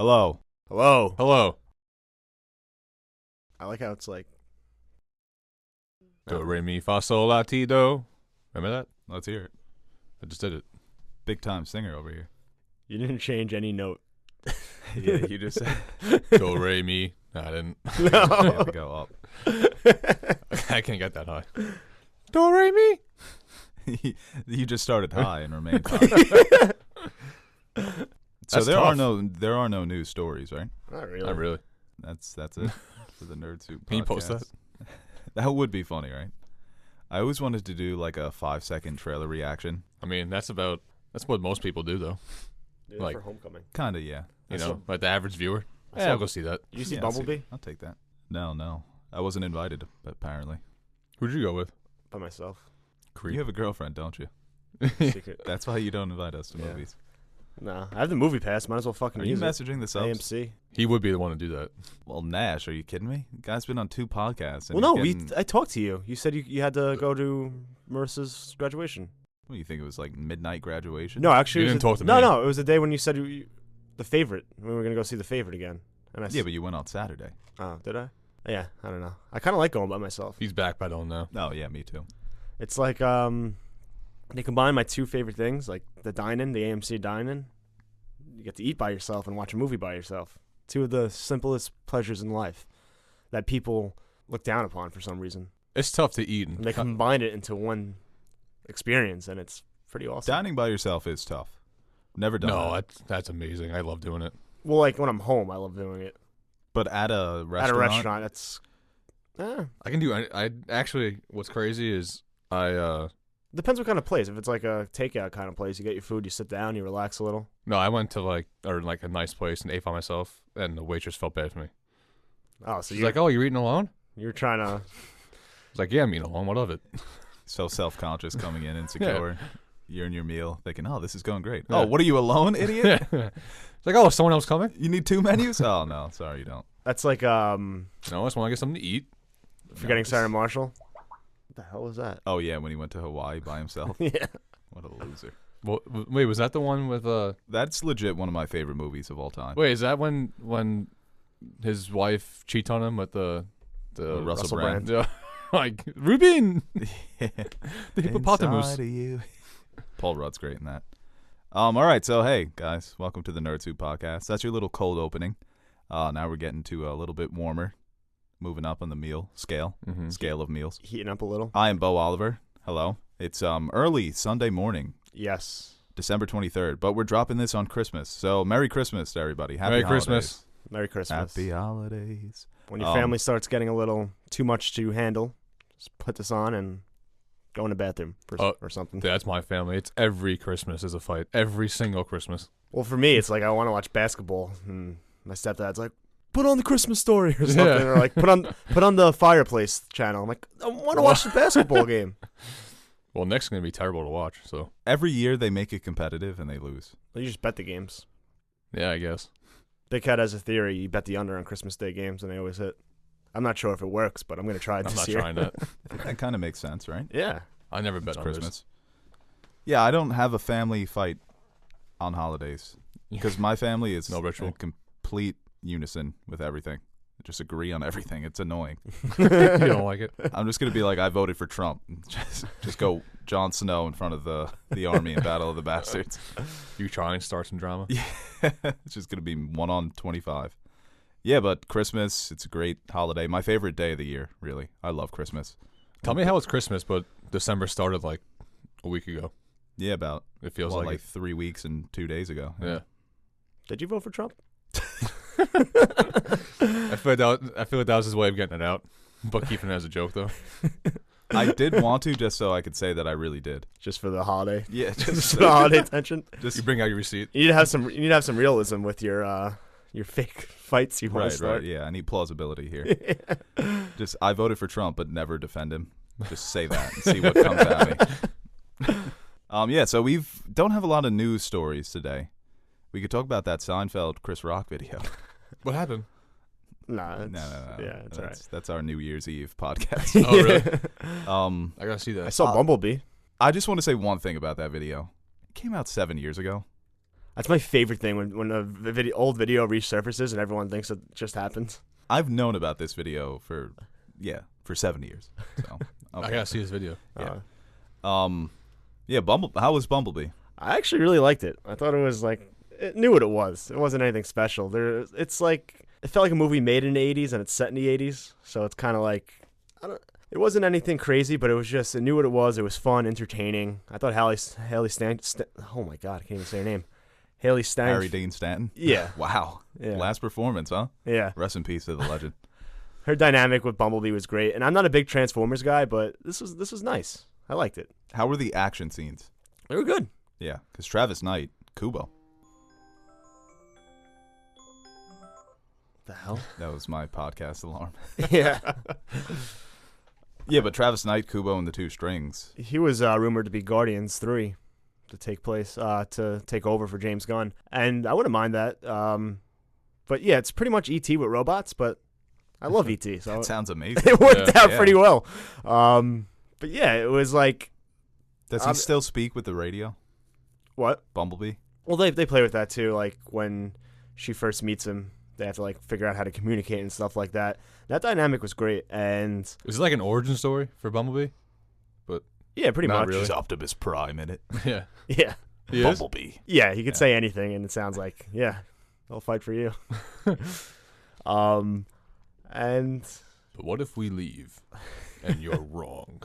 Hello. Hello. Hello. I like how it's like. Do, re, mi, fa, sol, la, ti, do. Remember that? Let's hear it. I just did it. Big time singer over here. You didn't change any note. Yeah, you just said Do, re, mi. No, I didn't. you have to go up. I can't get that high. Do, re, mi. You just started high and remained high. So That's there tough. are no news stories, right? Not really. Not really. That's it for the Nerd Soup podcast. Can you post that? That would be funny, right? I always wanted to do like a 5-second trailer reaction. I mean, that's what most people do, though. Dude, like- for Homecoming. Kinda, yeah. You I know, saw- like the average viewer. I Yeah, saw- I'll go see that. Did you see Yeah, Bumblebee? I'll take that. No. I wasn't invited, apparently. Who'd you go with? By myself. Creep. You have a girlfriend, don't you? Secret. That's why you don't invite us to Yeah. movies. Nah, I have the movie pass. Might as well fucking Are you use it. messaging the subs? AMC. He would be the one to do that. Well, Nash, are you kidding me? The guy's been on 2 podcasts. And Well, no, he's getting, I talked to you. You said you had to go to Marissa's graduation. What do you think it was like midnight graduation? No, actually, You it was didn't talk to no, me. no. It was the day when you said The Favorite. When we were gonna go see The Favorite again. And I Yeah, but you went on Saturday. oh, did I? Yeah, I don't know. I kind of like going by myself. He's back, but I don't know. Oh, yeah, me too. It's like they combine my 2 favorite things, like the dine-in, the AMC dine-in. You get to eat by yourself and watch a movie by yourself. 2 of the simplest pleasures in life that people look down upon for some reason. It's tough to eat. And they combine it into one experience, and it's pretty awesome. Dining by yourself is tough. Never done No, that. that's amazing. I love doing it. Well, like when I'm home, I love doing it. But at a restaurant? At a restaurant, that's I can do. I actually. What's crazy is I. depends what kind of place. If it's like a takeout kind of place, you get your food, you sit down, you relax a little. No, I went to like a nice place and ate by myself, and the waitress felt bad for me. Oh, so She's like, "Oh, you're eating alone?" you're trying to. I was like, "Yeah, I'm eating alone. What of it?" So self-conscious coming in, insecure. You're in your meal thinking, oh, this is going great. Yeah. Oh, what are you, alone, idiot? It's like, "Oh, is someone else coming?" You need 2 menus? Oh, no. Sorry, you don't. That's like No, I just want to get something to eat. forgetting No, Sarah Marshall. What the hell was that? Oh, yeah, when he went to Hawaii by himself. Yeah. What a loser. Well, wait, was that the one with That's legit one of my favorite movies of all time. Wait, is that when his wife cheats on him with the Russell Brand. Brand. like Rubin, Yeah. the hippopotamus. Inside of you. Paul Rudd's great in that. All right, so hey guys, welcome to the Nerd Soup podcast. That's your little cold opening. Now we're getting to a little bit warmer, moving up on the meal scale of meals. Heating up a little. I am Bo Oliver. Hello. It's early Sunday morning, Yes. December 23rd, but we're dropping this on Christmas. So Merry Christmas to everybody. Happy Merry holidays. Christmas. Merry Christmas. Happy holidays. When your family starts getting a little too much to handle, just put this on and go in the bathroom or something. That's my family. It's every Christmas is a fight. Every single Christmas. Well, for me, it's like I want to watch basketball, and my stepdad's like, "Put on the Christmas Story" or something, Yeah. or like put on the Fireplace channel. I'm like, I want to watch the basketball game. Well, next is gonna be terrible to watch. So Every year they make it competitive and they lose. You just bet the games. yeah, I guess. Big Cat has a theory: you bet the under on Christmas Day games, and they always hit. I'm not sure if it works, but I'm gonna try it I'm this not year. trying that. I think that kind of makes sense, right? Yeah. I never bet It's on Christmas. Yeah, I don't have a family fight on holidays because my family is No ritual. in complete unison with everything. They just agree on everything. It's annoying. you don't like it? I'm just gonna be like, I voted for Trump. Just go Jon Snow in front of the army in Battle of the Bastards. You trying to start some drama? Yeah, it's just gonna be 1 on 25. Yeah, but Christmas, it's a great holiday. My favorite day of the year, really. I love Christmas. Tell me how it's Christmas, but December started like a week ago. Yeah, about It feels like like 3 weeks and 2 days ago. it. Yeah. Did you vote for Trump? I feel like that was his way of getting it out, but keeping it as a joke though. I did want to just so I could say that I really did. Just for the holiday. Yeah, Just for the holiday tension. You bring out your receipt. You need to have some realism with your fake fights you want to Right. start. Yeah, I need plausibility here. Just I voted for Trump, but never defend him. Just say that and see what comes at me. Yeah. So we don't have a lot of news stories today. We could talk about that Seinfeld Chris Rock video. What happened? Nah, it's, No. Yeah, it's alright. That's our New Year's Eve podcast. Oh really? I gotta see that. I saw Bumblebee. I just want to say one thing about that video. It came out 7 years ago. That's my favorite thing when old video resurfaces and everyone thinks it just happened. I've known about this video for 7 years. So I okay. gotta see this video. Yeah. How was Bumblebee? I actually really liked it. I thought it was like it knew what it was. It wasn't anything special. It's like it felt like a movie made in the 80s and it's set in the 80s. So it's kind of like it wasn't anything crazy, but it knew what it was. It was fun, entertaining. I thought Haley Stanton. Oh my God, I can't even say her name. Haley Stanton. Harry Dean Stanton. Yeah. Wow. Yeah. Last performance, huh? Yeah. Rest in peace to the legend. Her dynamic with Bumblebee was great, and I'm not a big Transformers guy, but this was nice. I liked it. How were the action scenes? They were good. Yeah, because Travis Knight, Kubo. The hell? That was my podcast alarm. Yeah. Yeah, but Travis Knight, Kubo, and the Two Strings. He was rumored to be Guardians 3 to take place, to take over for James Gunn, and I wouldn't mind that. But yeah, it's pretty much E.T. with robots, but I love E.T., so That sounds amazing. it worked out Yeah. pretty well. But yeah, it was like Does he still speak with the radio? what? Bumblebee? Well, they play with that too. Like when she first meets him, they have to like figure out how to communicate and stuff like that. That dynamic was great, and Is it like an origin story for Bumblebee? yeah, pretty Not much. really. He's Optimus Prime in it. Yeah. Yeah, He is? Bumblebee. yeah, he could Yeah. say anything, and it sounds like yeah, I'll fight for you. And But what if we leave and you're wrong?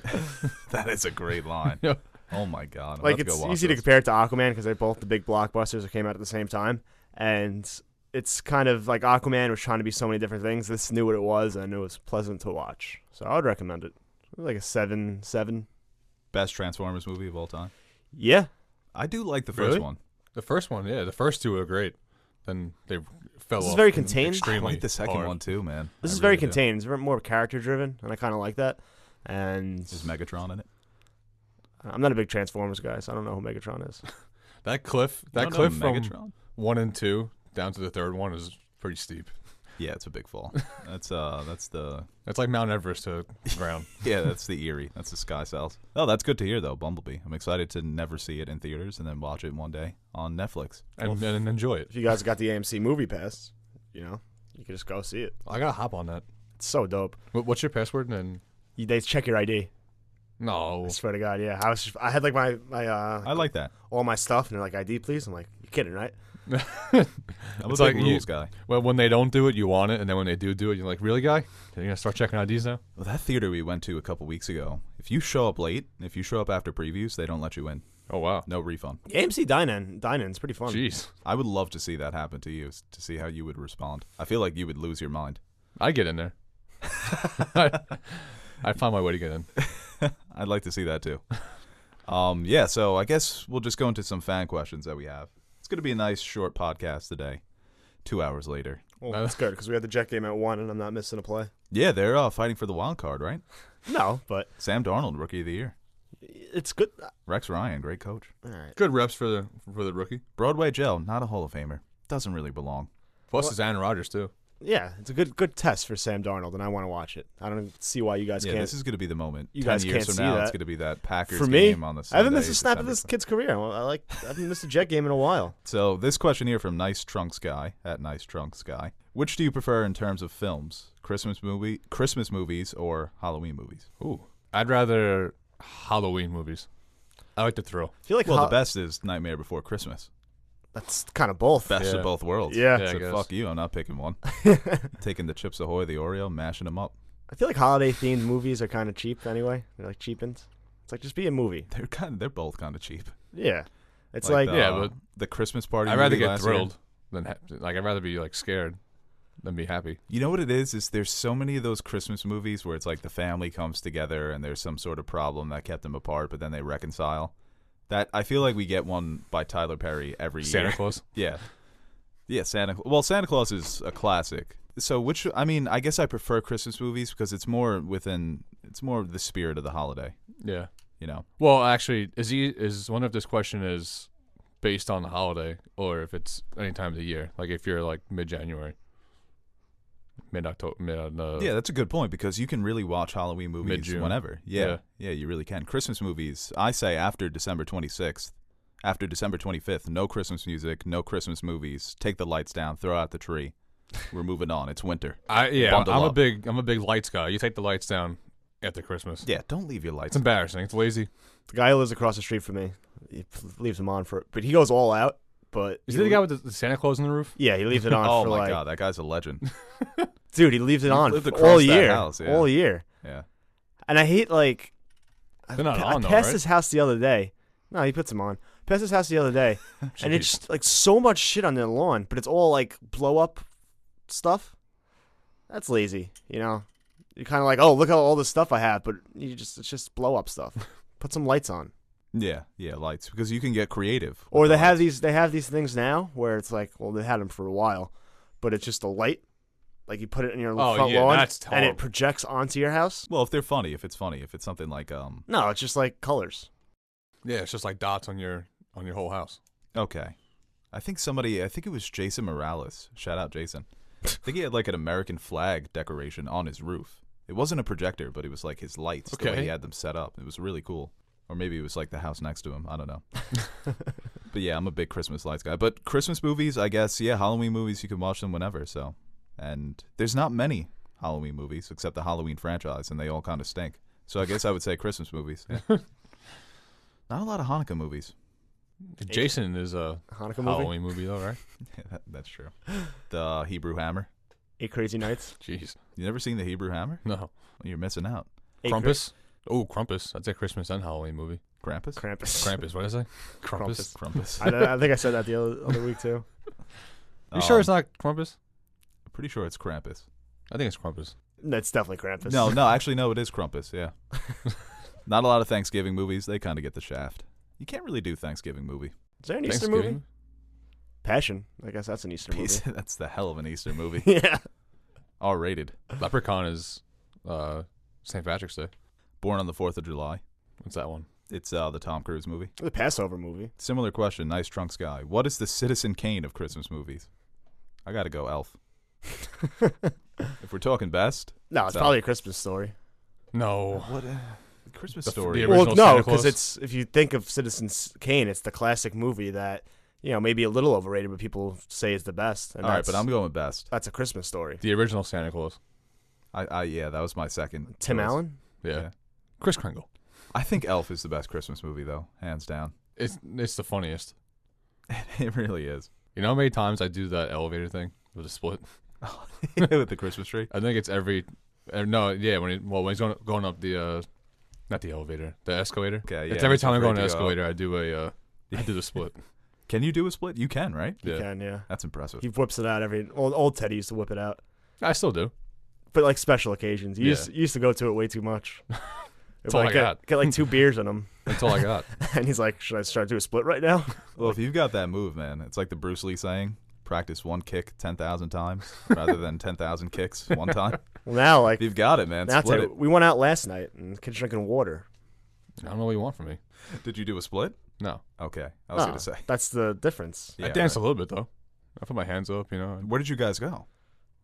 That is a great line. Yeah. Oh my God. I'm like about to it's go watch easy to this. compare it to Aquaman because they're both the big blockbusters that came out at the same time, and it's kind of like Aquaman was trying to be so many different things. This knew what it was, and it was pleasant to watch. So I would recommend it. Like a 7. Best Transformers movie of all time. Yeah, I do like the first Really? one. The first one, yeah. The first two were great. Then they fell This off. is very contained. I Extremely like the second hard. one too, man. this I is very really do. contained. It's more character driven, and I kind of like that. And Is Megatron in it? I'm not a big Transformers guy, so I don't know who Megatron is. That cliff, You that don't know cliff from Megatron? 1 and 2 down to the third one is pretty steep. Yeah, it's a big fall. That's the It's like Mount Everest to ground. yeah, that's the Erie. That's the Sky Cells. Oh, that's good to hear though. Bumblebee. I'm excited to never see it in theaters and then watch it one day on Netflix. and enjoy it. If you guys got the AMC Movie Pass, you can just go see it. I gotta hop on that. It's so dope. What's your password? And They check your ID. no, I swear to God, yeah. I had like my I like that. all my stuff, and they're like, ID, please. I'm like, you're kidding, right? I'm It's a like big you- rules guy. well, when they don't do it, you want it, and then when they do it, you're like, really, guy? You're gonna start checking IDs now? Well, that theater we went to a couple weeks ago, if you show up late, if you show up after previews, they don't let you in. Oh wow, No refund. AMC Dine-In's pretty fun. jeez, I would love to see that happen to you, to see how you would respond. I feel like you would lose your mind. I get in there. I find my way to get in. I'd like to see that too. Yeah, so I guess we'll just go into some fan questions that we have. It's going to be a nice short podcast today. 2 hours later. Well, that's good because we had the Jet game at 1, and I'm not missing a play. Yeah, they're fighting for the wild card, right? No, but Sam Darnold, Rookie of the Year. it's good. Rex Ryan, great coach. All right. Good reps for the rookie. Broadway Joe, not a Hall of Famer. Doesn't really belong. Plus, Well- it's Aaron Rodgers too. Yeah, it's a good test for Sam Darnold, and I want to watch it. I don't see why you guys Yeah, can't. this is going to be the moment. You 10 guys years can't from see now, that. it's going to be that Packers For me, game on the I Sunday. haven't missed a snap of December this 20th. kid's career. I haven't missed a Jet game in a while. So this question here from Nice Trunks Guy at Nice Trunks Guy. Which do you prefer in terms of films? Christmas movies or Halloween movies? Ooh, I'd rather Halloween movies. I like the thrill. I feel like Well, the best is Nightmare Before Christmas. that's kind of both. Best Yeah. of both worlds. Yeah. Yeah, I So guess. fuck you. I'm not picking one. Taking the Chips Ahoy, the Oreo, mashing them up. I feel like holiday themed movies are kind of cheap anyway. They're like cheapened. It's like just be a movie. They're both kind of cheap. Yeah, it's like, the, Yeah, but the Christmas party. I'd rather movie get last year. thrilled than I'd rather be like scared than be happy. You know what it is there's so many of those Christmas movies where it's like the family comes together and there's some sort of problem that kept them apart, but then they reconcile. That I feel like we get one by Tyler Perry every Santa year. Claus. Yeah. Yeah, Santa Claus is a classic. So I guess I prefer Christmas movies because it's more the spirit of the holiday, Yeah. you know. Well, actually, wonder if this question is based on the holiday or if it's any time of the year. Like if you're like mid-January, mid-October, Yeah, that's a good point because you can really watch Halloween movies Mid-June. whenever. Yeah, you really can. Christmas movies, I say after December 26th, after December 25th, no Christmas music, no Christmas movies. Take the lights down, throw out the tree. We're moving on. It's winter. Bundle I'm up. a big lights guy. You take the lights down after Christmas. Yeah, don't leave your It's lights. embarrassing. It's lazy. The guy who lives across the street from me, leaves them on but he goes all out. But Is he the guy with the Santa Claus on the roof? Yeah, he leaves it on. Oh for my like, God, that guy's a legend. dude, he leaves it on lived for across all that year, house, yeah. all year. Yeah. And I hate like. They're not I on though, passed right? his house the other day. No, he puts them on. Passed his house the other day, and it's just, like so much shit on their lawn, but it's all like blow up stuff. That's lazy, you know. You're kind of like, oh, look at all this stuff I have, but it's just blow up stuff. Put some lights on. Yeah, lights, because you can get creative. with Or the they have lights. these things now where it's like, well, they had them for a while, but it's just a light. Like you put it in your Oh, front yeah, lawn, that's and it horrible. projects onto your house. Well, if they're funny, if it's something like No, it's just like colors. Yeah, it's just like dots on your whole house. okay. I think it was Jason Morales. Shout out Jason. I think he had like an American flag decoration on his roof. It wasn't a projector, but it was like his lights, the way Okay. he had them set up. It was really cool. Or maybe it was like the house next to him. I don't know. But yeah, I'm a big Christmas lights guy. But Christmas movies, I guess, yeah, Halloween movies, you can watch them whenever. So, and there's not many Halloween movies except the Halloween franchise, and they all kind of stink. So I guess I would say Christmas movies. Yeah. Not a lot of Hanukkah movies. Jason is a Hanukkah movie, Halloween movie though, right? Yeah, that's true. The Hebrew Hammer. 8 Crazy Nights. Jeez, You never seen the Hebrew Hammer? no. Well, you're missing out. Krampus. Oh, Krampus. That's a Christmas and Halloween movie. Krampus? Krampus. Krampus. What did I say? Krampus. Krampus. I think I said that the other week too. You sure it's not Krampus? I'm pretty sure it's Krampus. I think it's Krampus. That's definitely Krampus. No, actually, no, it is Krampus, yeah. Not a lot of Thanksgiving movies. They kind of get the shaft. You can't really do Thanksgiving movie. Is there an Easter movie? Thanksgiving? Passion. I guess that's an Easter movie. That's the hell of an Easter movie. Yeah. R-rated. Leprechaun is St. Patrick's Day. Born on the 4th of July. What's that one? It's the Tom Cruise movie. The Passover movie. Similar question. Nice Trunks guy. What is the Citizen Kane of Christmas movies? I got to go Elf. If we're talking best. No, it's So- probably a Christmas Story. No. What? Christmas The Story. original Well, no, Santa because Claus? it's if you think of Citizen Kane, it's the classic movie that maybe a little overrated, but people say is the best. And All right, but I'm going with best. that's a Christmas Story. The original Santa Claus. Yeah, that was my second. Tim choice. Allen. Yeah. Yeah. Chris Kringle. I think Elf is the best Christmas movie, though, hands down. It's the funniest. It really is. You know how many times I do that elevator thing with a split? With the Christmas tree. I think it's every. No, yeah. When he's going up the not the elevator, the escalator. Okay, yeah. It's every he's time I go on afraid an to go up. escalator, I do the split. Can you do a split? You can, right? You Yeah, can, yeah. That's impressive. He whips it out old Teddy used to whip it out. I still do. But like special occasions. You used to go to it way too much. That's all I got. Get like 2 beers in him. That's all I got. And he's like, should I start to do a split right now? Well, if you've got that move, man, it's like the Bruce Lee saying, practice one kick 10,000 times rather than 10,000 kicks one time. Well, now, like, If you've got it, man, now split Teddy, it. we went out last night and the kid's drinking water. I don't know what you want from me. Did you do a split? No, Okay, I was Oh, going to say. That's the difference. Yeah, I danced right. a little bit though. I put my hands up, Where did you guys go?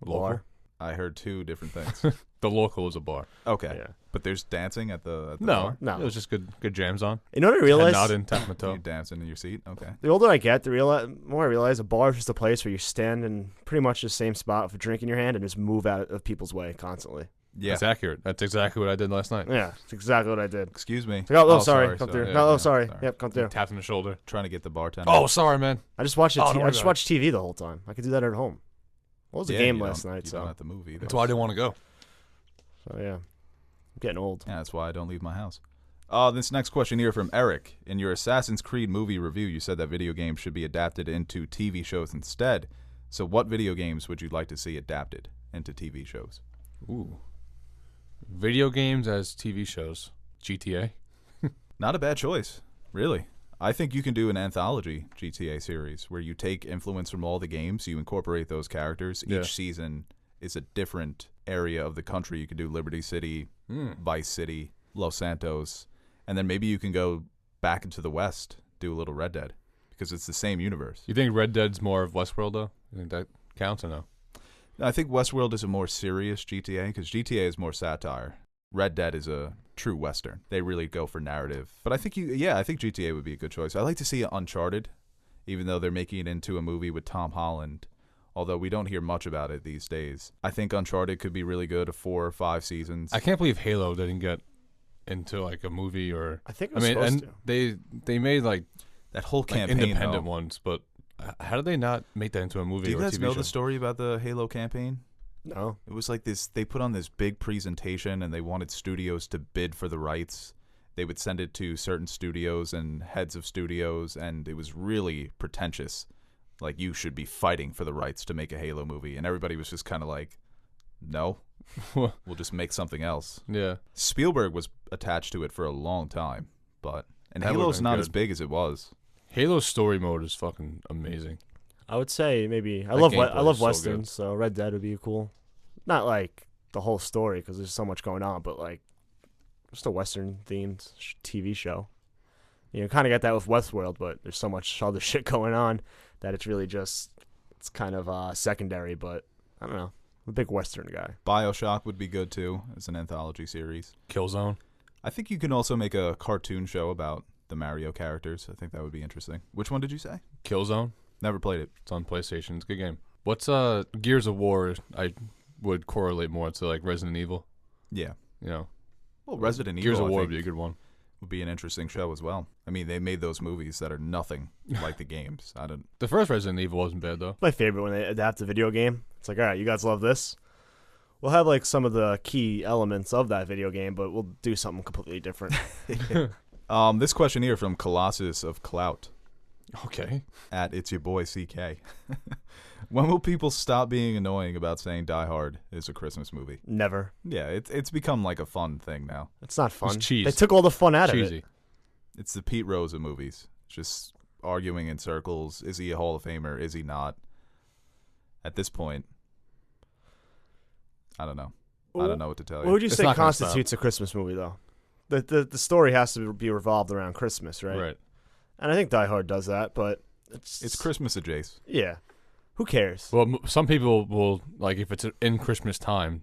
Local. Bar. I heard 2 different things. The local is a bar. Okay, Yeah. but there's dancing at the No, bar? No. It was just good jams on. You know what I Head realized? nodding, tap my toe. You dancing in your seat? Okay. The older I get, the more I realize a bar is just a place where you stand in pretty much the same spot with a drink in your hand and just move out of people's way constantly. Yeah. That's accurate. That's exactly what I did last night. Yeah, that's exactly what I did. Excuse me. It's like, sorry, come through. Yeah, no, yeah, sorry. Yep, come through. Tapped on the shoulder. Trying to get the bartender. Oh, sorry, man. I just watched Oh, don't I worry just about watched TV the whole time. I could do that at home. What was the Yeah, game you last don't- night? You don't So, have to move either. That's why I didn't want to go. yeah, I'm getting old. Yeah, that's why I don't leave my house. This next question here from Eric. In your Assassin's Creed movie review, you said that video games should be adapted into TV shows instead. So what video games would you like to see adapted into TV shows? Ooh. Video games as TV shows. GTA. Not a bad choice, really. I think you can do an anthology GTA series where you take influence from all the games, you incorporate those characters. Yeah. Each season is a different area of the country. You could do Liberty City, Vice City, Los Santos, and then maybe you can go back into the West, do a little Red Dead, because it's the same universe. You think Red Dead's more of Westworld though? You think that counts or no? I think Westworld is a more serious GTA because GTA is more satire. Red Dead is a true Western. They really go for narrative. But I think I think GTA would be a good choice. I like to see Uncharted, even though they're making it into a movie with Tom Holland. Although we don't hear much about it these days. I think Uncharted could be really good, 4 or 5 seasons. I can't believe Halo didn't get into like a movie or. I think it was supposed to. They made like that whole like campaign, independent though. ones, but how did they not make that into a movie Do you or a guys TV know show? the story about the Halo campaign? No. It was like this, they put on this big presentation and they wanted studios to bid for the rights. They would send it to certain studios and heads of studios, and it was really pretentious. Like, you should be fighting for the rights to make a Halo movie. And everybody was just kind of like, no, we'll just make something else. Yeah. Spielberg was attached to it for a long time, and That would've Halo's been not good. as big as it was. Halo's story mode is fucking amazing. I would say maybe I That love gameplay I love is so westerns, good. so Red Dead would be cool. Not like the whole story because there's so much going on, but like just a western themed TV show. You know, kind of got that with Westworld, but there's so much other shit going on that it's really just it's kind of secondary. But I don't know, I'm a big western guy. BioShock would be good too as an anthology series. Killzone. I think you can also make a cartoon show about the Mario characters. I think that would be interesting. Which one did you say? Killzone. Never played it. It's on PlayStation. It's a good game. What's Gears of War? I would correlate more to like Resident Evil. Yeah. You know, Well, Resident Gears Evil of I War think, would be a good one. would be an interesting show as well. I mean, they made those movies that are nothing like the games. I don't. The first Resident Evil wasn't bad though. My favorite when they adapt a video game. It's like, all right, you guys love this. We'll have like some of the key elements of that video game, but we'll do something completely different. This question here from Colossus of Clout Okay. at It's Your Boy CK. When will people stop being annoying about saying Die Hard is a Christmas movie? Never. Yeah, it's become like a fun thing now. It's not fun. cheese. They took all the fun out of Cheesy. it. It's the Pete Rose of movies. Just arguing in circles. Is he a Hall of Famer? Is he not? At this point, I don't know. I don't know what to tell What you. would you It's say not gonna constitutes a Christmas movie, though? The story has to be revolved around Christmas, right? Right. And I think Die Hard does that, but It's Christmas adjacent. Yeah. Who cares? Well, some people will like if it's in Christmas time,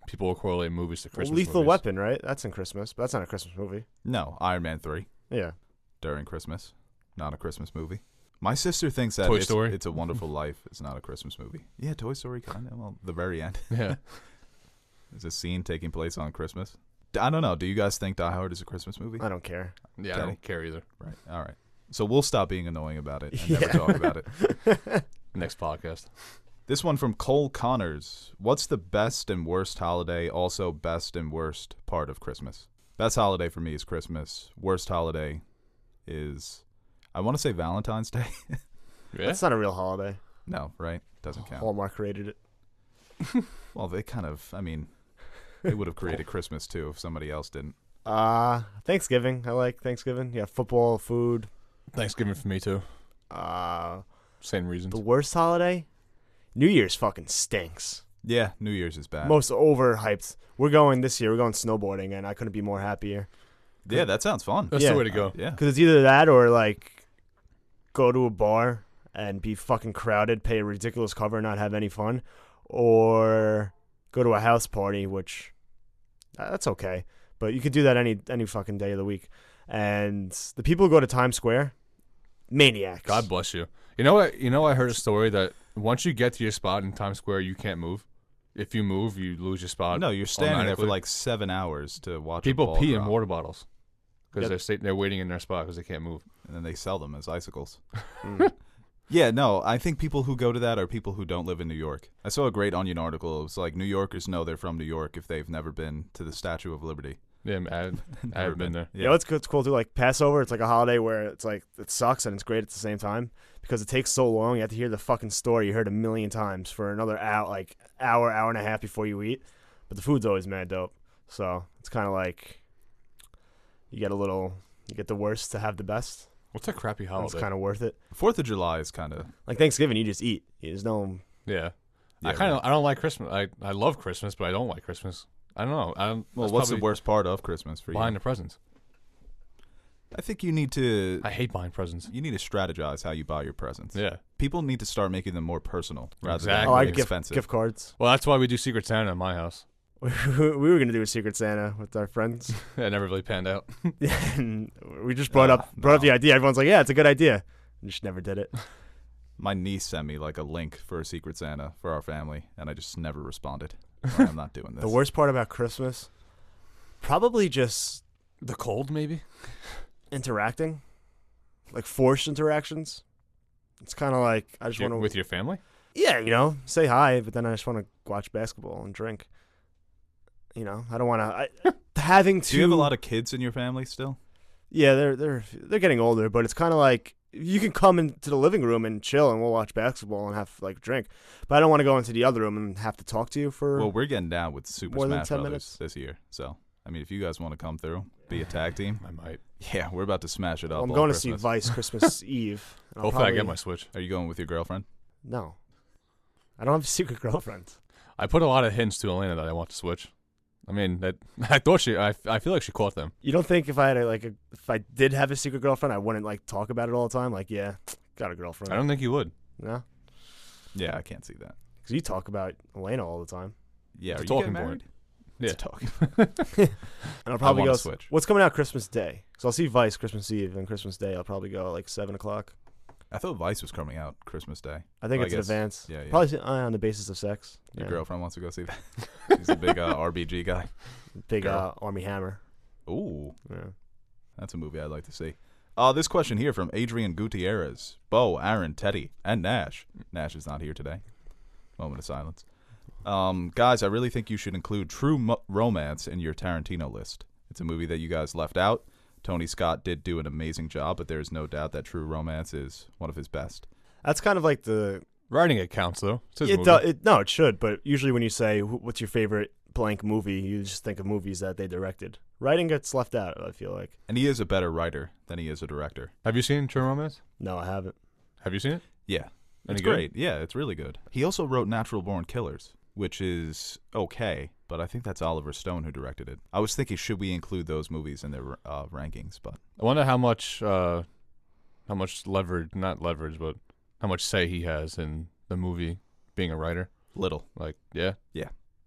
people will correlate movies to Well, Christmas. Lethal movies. Weapon, right? That's in Christmas, but that's not a Christmas movie. No, Iron Man 3 Yeah. during Christmas. Not a Christmas movie. My sister thinks that Toy Story? It's a Wonderful Life is not a Christmas movie. Yeah, Toy Story kind of. Well, the very end. Yeah. There's a scene taking place on Christmas. I don't know. Do you guys think Die Hard is a Christmas movie? I don't care. Yeah. I Daddy. don't care either. Right. All right. So we'll stop being annoying about it and never talk about it. Next podcast. This one from Cole Connors. What's the best and worst holiday, also best and worst part of Christmas? Best holiday for me is Christmas. Worst holiday is, I want to say Valentine's Day. Yeah. That's not a real holiday. No, right? Doesn't count. Hallmark created it. Well, they kind of, I mean, they would have created Christmas too if somebody else didn't. Thanksgiving. I like Thanksgiving. Yeah, football, food. Thanksgiving for me too. Uh, Same reasons. the worst holiday? New Year's fucking stinks. Yeah, New Year's is bad. Most overhyped. We're going this year. We're going snowboarding, and I couldn't be more happier. Yeah, that sounds fun. That's Yeah. the way to go. Yeah. Because it's either that or like go to a bar and be fucking crowded, pay a ridiculous cover, and not have any fun, or go to a house party, which that's okay, but you could do that any fucking day of the week. And the people who go to Times Square, maniacs. God bless you. You know what? I heard a story that once you get to your spot in Times Square, you can't move. If you move, you lose your spot. No, you're standing there for automatically. like 7 hours to watch a People ball pee in drop, water bottles because Yep. they're waiting in their spot because they can't move. and then they sell them as icicles. Mm. Yeah, no, I think people who go to that are people who don't live in New York. I saw a great Onion article. It was like New Yorkers know they're from New York if they've never been to the Statue of Liberty. Yeah, I haven't been there. Yeah, it's cool too. Like Passover, it's like a holiday where it's like it sucks and it's great at the same time because it takes so long. You have to hear the fucking story you heard a million times for another hour and a half before you eat. But the food's always mad dope. So it's kind of like you get the worst to have the best. What's a crappy And holiday? it's kind of worth it. 4th of July is kind of... Like Thanksgiving, you just eat. There's no. Yeah. Yeah, I don't like Christmas. I love Christmas, but I don't like Christmas. I don't know. Well, that's what's the probably worst part of Christmas for you? buying the presents? I think you need to... I hate buying presents. You need to strategize how you buy your presents. Yeah. People need to start making them more personal rather Exactly. than Oh, I expensive. gift cards. Well, that's why we do Secret Santa in my house. we were gonna do a Secret Santa with our friends, It never really panned out. and we just brought up the idea. Everyone's like, "Yeah, it's a good idea." We just never did it. My niece sent me like a link for a Secret Santa for our family, and I just never responded. Like, I'm not doing this. The worst part about Christmas, probably just The cold, maybe. interacting, like forced interactions. It's kind of like I just want to, With your family. yeah, say hi, but then I just want to watch basketball and drink. I don't want to. Having to. Do you have a lot of kids in your family still? Yeah, they're getting older, but it's kind of like you can come into the living room and chill, and we'll watch basketball and have like drink. But I don't want to go into the other room and have to talk to you for. Well, we're getting down with Super more than Smash 10 Brothers minutes? this year, so I mean, if you guys want to come through, be a tag team. I might. Yeah, we're about to smash it up. I'm all going to see Christmas. Vice Christmas Eve. and I'll Hopefully, I probably- get my Switch. Are you going with your girlfriend? No, I don't have a secret girlfriend. I put a lot of hints to Elena that I want to Switch. I mean, I thought I feel like she caught them. You don't think if I had if I did have a secret girlfriend, I wouldn't like talk about it all the time? Like, yeah, got a girlfriend. I don't think you would. No, Yeah, I can't see that. because you talk about Elena all the time. Yeah, It's are a you talking getting point. married? Yeah. It's a talking. And I'll probably wanna go. Switch. What's coming out Christmas Day? So I'll see Vice Christmas Eve and Christmas Day. I'll probably go at like 7:00. I thought Vice was coming out Christmas Day. I think Well, it's I in guess- advance. yeah, yeah. Probably on the basis of sex. Your Yeah. girlfriend wants to go see that. She's a big RBG guy. Big girl. Army Hammer. Ooh, Yeah. that's a movie I'd like to see. This question here from Adrian Gutierrez. Bo, Aaron, Teddy, and Nash. Nash is not here today. Moment of silence. Guys, I really think you should include True Romance in your Tarantino list. It's a movie that you guys left out. Tony Scott did do an amazing job, but there's no doubt that True Romance is one of his best. That's kind of like the. Writing it counts though. It's his It, movie. no, it should. But usually when you say what's your favorite blank movie, you just think of movies that they directed. Writing gets left out. I feel like. And he is a better writer than he is a director. Have you seen True Romance? No, I haven't. Have you seen it? Yeah, Any it's good? great. Yeah, it's really good. He also wrote Natural Born Killers, which is okay, but I think that's Oliver Stone who directed it. I was thinking, should we include those movies in their rankings? But I wonder how much leverage, not leverage, but how much say he has in the movie being a writer. little. Like, yeah,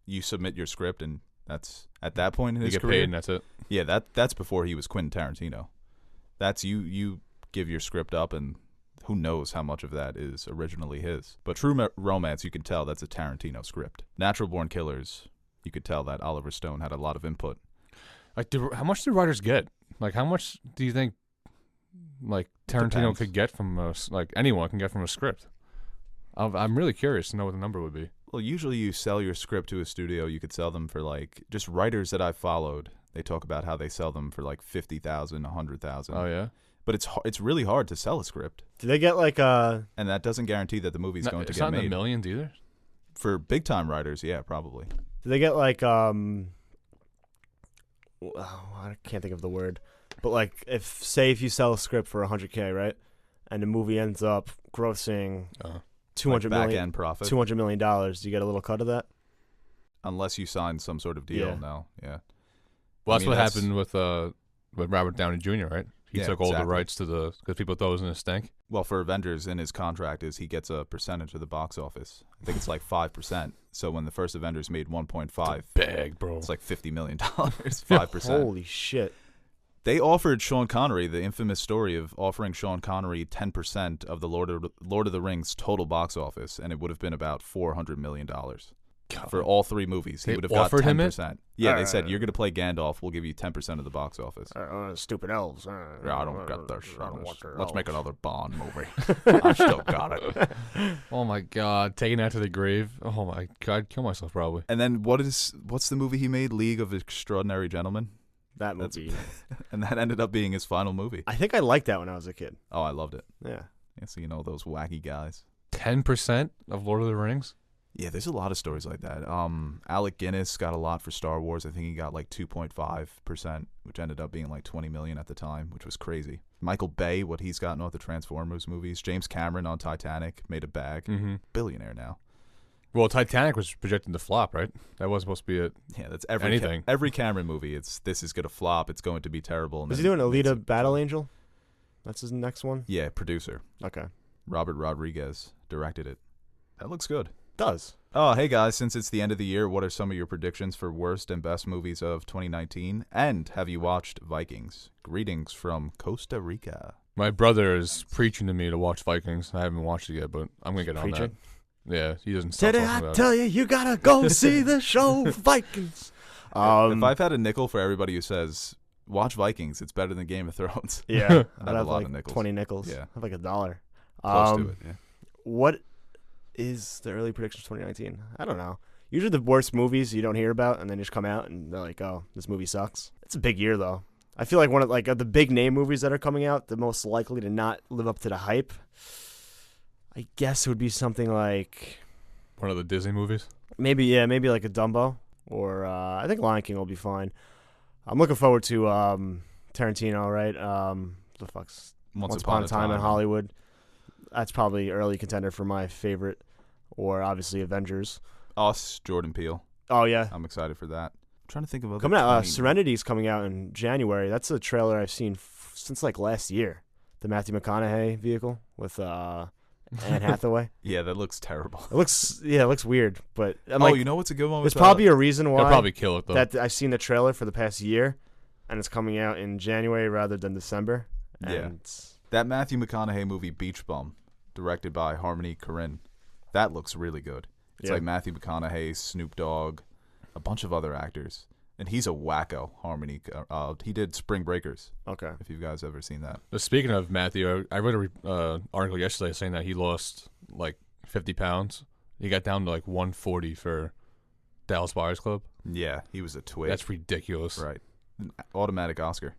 You submit your script, and that's at that point in you his get career. paid and that's it. Yeah, that's before he was Quentin Tarantino. That's you give your script up, and who knows how much of that is originally his. But True Romance, you can tell that's a Tarantino script. Natural Born Killers, you could tell that Oliver Stone had a lot of input. Like, how much do writers get? Like, how much do you think, like, Tarantino Depends. could get from anyone can get from a script? I'm really curious to know what the number would be. Well, usually you sell your script to a studio. You could sell them for like, just writers that I've followed, they talk about how they sell them for like 50,000, 100,000. Oh yeah, But it's really hard to sell a script, Do they get like and that doesn't guarantee that the movie's going to it's get not in made. the millions either. For big time writers, yeah, probably. Do they get like I can't think of the word, but like if you sell a script for 100K, right, and the movie ends up grossing Like 200 back million, end profit, $200 million, do you get a little cut of that? unless you sign some sort of deal. Yeah. No, yeah. Well, I that's mean, what that's- happened with Robert Downey Jr. Right? He Yeah, took all the exactly. rights to because people thought it was in a stink. Well, for Avengers, in his contract is he gets a percentage of the box office. I think it's like 5%. So when the first Avengers made 1.5, Bag, bro. it's like $50 million, 5%. Holy shit! They offered Sean Connery, the infamous story of offering Sean Connery 10% of the Lord of the Rings total box office, and it would have been about $400 million for all three movies. He They would have got offered him it? 10%. Yeah, they said, you're going to play Gandalf, we'll give you 10% of the box office. Stupid elves. Yeah, I don't get this. want their Let's make elves. another Bond movie. I still got it. Oh my god, taking that to the grave. Oh my god, I'd kill myself probably. And then what's the movie he made? League of Extraordinary Gentlemen? That That's- movie. And that ended up being his final movie. I think I liked that when I was a kid. Oh, I loved it. Yeah. Yeah, so you know those wacky guys. 10% of Lord of the Rings. Yeah, there's a lot of stories like that. Alec Guinness got a lot for Star Wars. I think he got like 2.5%, which ended up being like 20 million at the time, which was crazy. Michael Bay, what he's gotten off the Transformers movies. James Cameron on Titanic made a bag. Mm-hmm. Billionaire now. Well, Titanic was projected to flop, right? That wasn't supposed to be it. Yeah, that's every Anything. every Cameron movie. This is gonna flop. It's going to be terrible. And Is he then doing it's- Alita Battle Angel? That's his next one. Yeah, producer Okay. Robert Rodriguez directed it. That looks good. does. Oh, hey guys, since it's the end of the year, what are some of your predictions for worst and best movies of 2019? And have you watched Vikings? Greetings from Costa Rica. My brother is preaching to me to watch Vikings. I haven't watched it yet, but I'm gonna get on that. Preaching? Yeah, he doesn't stop Today talking I about it. tell you gotta go see the show Vikings. If I've had a nickel for everybody who says, watch Vikings, it's better than Game of Thrones. Yeah, I I'd have a have lot like of nickels. 20 nickels. Yeah. I have like $1. Close to it, yeah. What is the early predictions for 2019? I don't know. Usually the worst movies you don't hear about, and then just come out and they're like, "Oh, this movie sucks." It's a big year though. I feel like one of the big name movies that are coming out, the most likely to not live up to the hype, I guess it would be something like One of the Disney movies. maybe like a Dumbo, or I think Lion King will be fine. I'm looking forward to Tarantino, right? The fuck's Once Upon a Time in Hollywood. That's probably early contender for my favorite, or obviously Avengers. Us, Jordan Peele. Oh yeah, I'm excited for that. I'm trying to think of other coming out. 20 Serenity's coming out in January. That's a trailer I've seen since like last year. The Matthew McConaughey vehicle with Anne Hathaway. Yeah, that looks terrible. It looks weird, but I'm Oh, like, you know what's a good one? there's with, probably a reason They'll why probably kill it though. that I've seen the trailer for the past year, and it's coming out in January rather than December. And Yeah. that Matthew McConaughey movie Beach Bum, directed by Harmony Korine. That looks really good. It's Yeah. like Matthew McConaughey, Snoop Dogg, a bunch of other actors. And he's a wacko, Harmony. He did Spring Breakers, Okay. if you guys ever seen that. Speaking of Matthew, I read a article yesterday saying that he lost like 50 pounds. He got down to like 140 for Dallas Buyers Club. Yeah, he was a twig. That's ridiculous. right. An automatic Oscar.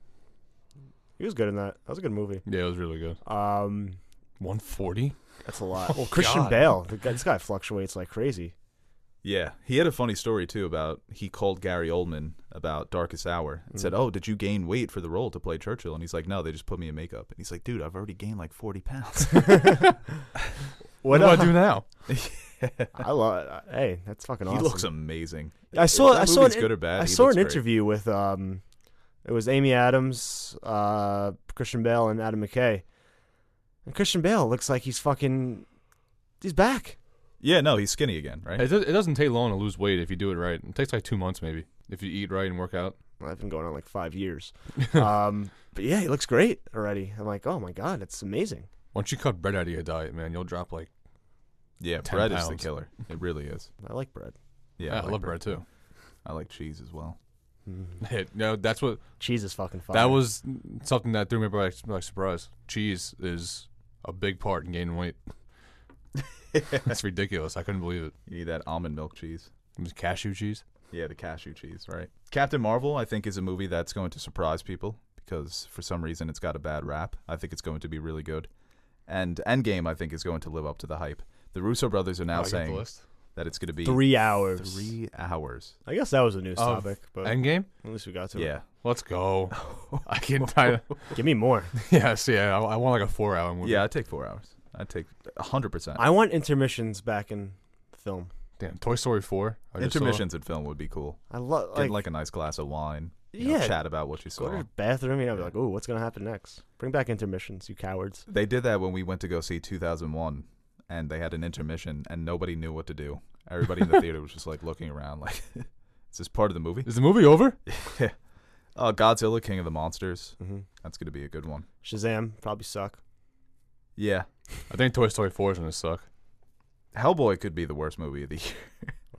He was good in that. That was a good movie. Yeah, it was really good. 140? That's a lot. Oh, Well, Christian God. Bale, this guy fluctuates like crazy. Yeah, he had a funny story too about he called Gary Oldman about Darkest Hour and said, "Oh, did you gain weight for the role to play Churchill?" And he's like, "No, they just put me in makeup." And he's like, "Dude, I've already gained like 40 pounds." What do I do now? I love. Hey, that's fucking awesome. He looks amazing. I saw. If that I saw. movie's An, good or bad. I he saw looks an great. interview with. It was Amy Adams, Christian Bale, and Adam McKay. And Christian Bale looks like he's back. Yeah, no, he's skinny again, right? It doesn't take long to lose weight if you do it right. It takes like 2 months maybe if you eat right and work out. I've been going on like 5 years. But yeah, he looks great already. I'm like, oh my god, it's amazing. Once you cut bread out of your diet, man, you'll drop like Yeah, 10 bread is the pounds. killer. It really is. I like bread. Yeah, I love bread too. I like cheese as well. Hey, no, that's what Cheese is fucking fire. that was something that threw me by surprise. Cheese is a big part in gaining weight. That's ridiculous. I couldn't believe it. You need that almond milk cheese. It was cashew cheese. Yeah, the cashew cheese, right? Captain Marvel, I think, is a movie that's going to surprise people because for some reason it's got a bad rap. I think it's going to be really good. And Endgame, I think, is going to live up to the hype. The Russo brothers are now I got the saying list. that it's going to be 3 hours. 3 hours. I guess that was a news Of topic, but Endgame. at least we got to it. Yeah. Let's go. I can. I, Give me more. yes, yeah. I want like a 4-hour movie. Yeah, I'd take 4 hours. I'd take 100%. I want intermissions back in film. Damn. Toy Story 4. I just saw. Intermissions in film would be cool. I love Get like a nice glass of wine. You know, yeah. chat about what you Go to saw. the bathroom, be like, "Ooh, what's gonna happen next?" Bring back intermissions, you cowards. They did that when we went to go see 2001, and they had an intermission, and nobody knew what to do. Everybody in the theater was just like looking around, like, "Is this part of the movie?" Is the movie over? Godzilla, King of the Monsters. Mm-hmm. That's gonna be a good one. Shazam probably suck. Yeah, I think Toy Story 4 is gonna suck. Hellboy could be the worst movie of the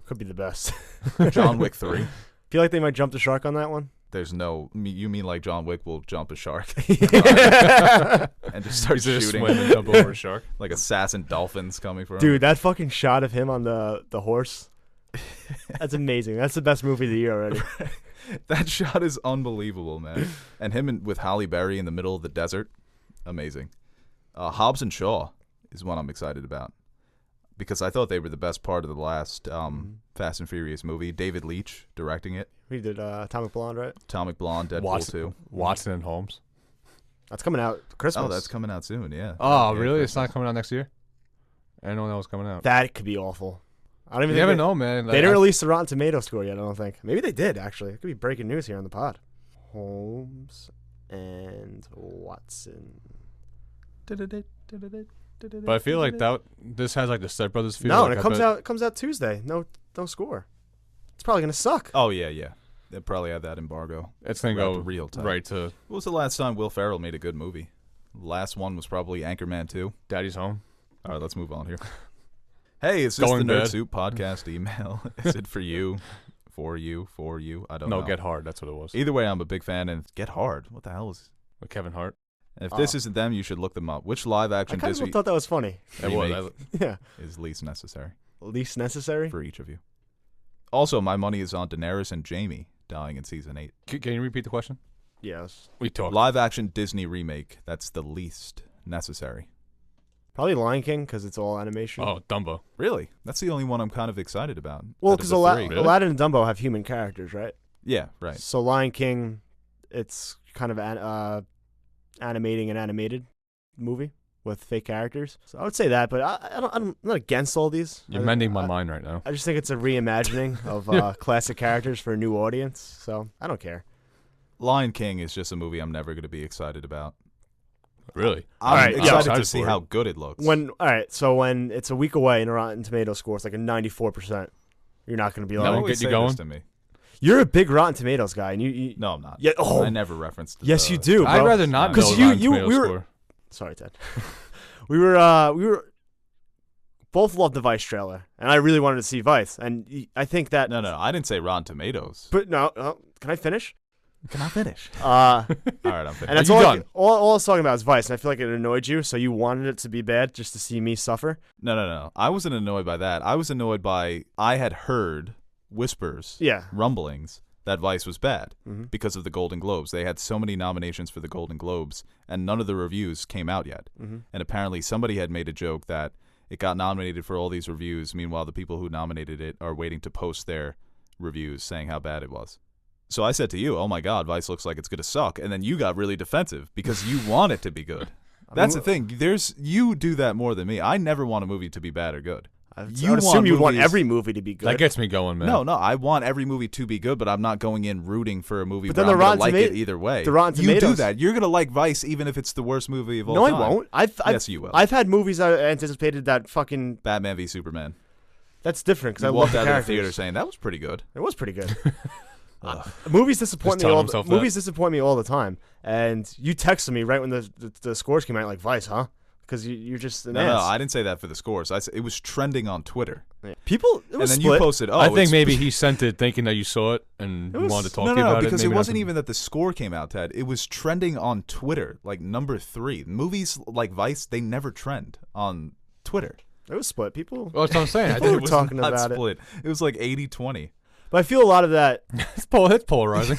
Could be the best. year. John Wick 3. Feel like they might jump the shark on that one. There's no. You mean like John Wick will jump a shark and just start He's gonna shooting swim and jump over a shark. like assassin dolphins coming for him? Dude, that fucking shot of him on the horse. That's amazing. That's the best movie of the year already. That shot is unbelievable, man. And him with Halle Berry in the middle of the desert, amazing. Hobbs and Shaw is one I'm excited about because I thought they were the best part of the last Fast and Furious movie. David Leitch directing it. We did Atomic Blonde, right? Atomic Blonde, Deadpool 2. Watson and Holmes. That's coming out Christmas. Oh, that's coming out soon, yeah. Oh, Yeah, really? It's Christmas. not coming out next year? I didn't know that was coming out. That could be awful. I don't You even never think know, man. They didn't release the Rotten Tomato score yet, I don't think. Maybe they did, actually. It could be breaking news here on the pod. Holmes and Watson. But I feel like this has like the Step Brothers feel. No, like and it comes out Tuesday. No score. It's probably gonna suck. Oh yeah. They probably had that embargo. It's gonna Wrapped go real tight. right to What was the last time Will Ferrell made a good movie? Last one was probably Anchorman 2. Daddy's Home. All right, let's move on here. Hey, is this Going the Nerd bad. Soup podcast email? Is it for you? For you? I don't know. No, Get Hard. That's what it was. Either way, I'm a big fan. And Get Hard. What the hell is? With Kevin Hart. And if this isn't them, you should look them up. Which live I action kind Disney of thought that was funny. It was. remake Yeah, is least necessary least necessary. for each of you? Also, my money is on Daenerys and Jaime dying in season 8. Can you repeat the question? Yes, We talked. Live action Disney remake. That's the least necessary. probably Lion King because it's all animation. Oh, Dumbo. Really? That's the only one I'm kind of excited about. well, out of because the three. Really? Aladdin and Dumbo have human characters, right? Yeah, right. So Lion King, it's kind of animating an animated movie with fake characters. So I would say that, but I'm not against all these. You're mending my mind right now. I just think it's a reimagining of classic characters for a new audience. So I don't care. Lion King is just a movie I'm never going to be excited about. Really? I'm All right, yeah. excited Excited to see for it. how good it looks. So when it's a week away and a Rotten Tomato score, it's like a 94%. You're not going to be No, like, Don't always get you say this going. to me. you're a big Rotten Tomatoes guy, and you No, I'm not. yeah. Oh, I never referenced. yes, you do. I'd bro. rather not know 'Cause the Rotten we Tomatoes were score. Sorry, Ted. we were both loved the Vice trailer, and I really wanted to see Vice, and I think that. No, I didn't say Rotten Tomatoes. But no, can I finish? Can I finish? Uh, All right, I'm finished. and that's you all, done? all I was talking about is Vice, and I feel like it annoyed you, so you wanted it to be bad just to see me suffer. No. I wasn't annoyed by that. I was annoyed by I had heard whispers, Yeah. rumblings that Vice was bad Mhm. because of the Golden Globes. They had so many nominations for the Golden Globes, and none of the reviews came out yet. Mhm. And apparently, somebody had made a joke that it got nominated for all these reviews. Meanwhile, the people who nominated it are waiting to post their reviews saying how bad it was. So I said to you, "Oh my God, Vice looks like it's going to suck," and then you got really defensive because you want it to be good. That's the thing. You do that more than me. I never want a movie to be bad or good. I would You assume want you'd want movies- every movie to be good. That gets me going, man. No, I want every movie to be good, but I'm not going in rooting for a movie But where then I'm the going to Rotten like it Toma- either way. the Rotten You do Tomatoes- that. You're going to like Vice even if it's the worst movie of all no, time. I won't. Yes, you will. I've had movies I anticipated that fucking. Batman v Superman. That's different because You I love walked the out of the characters. theater saying that was pretty good. It was pretty good. Ugh. Movies disappoint Just me telling all. himself Movies disappoint me all the time. And you texted me right when the scores came out, like Vice, huh? Because you're just an No, ass. I didn't say that for the scores. It was trending on Twitter, People, it and was then split. you posted. Oh, I think it's- maybe he sent it thinking that you saw it and It you was- wanted to talk No, to you about because it. it Maybe wasn't not- even that the score came out, Ted. It was trending on Twitter, like number 3. Movies like Vice, they never trend on Twitter. It was split. People, Well, that's what I'm saying. I People think were it was talking Not about it. split. It was like 80-20. but I feel a lot of that. it's polarizing.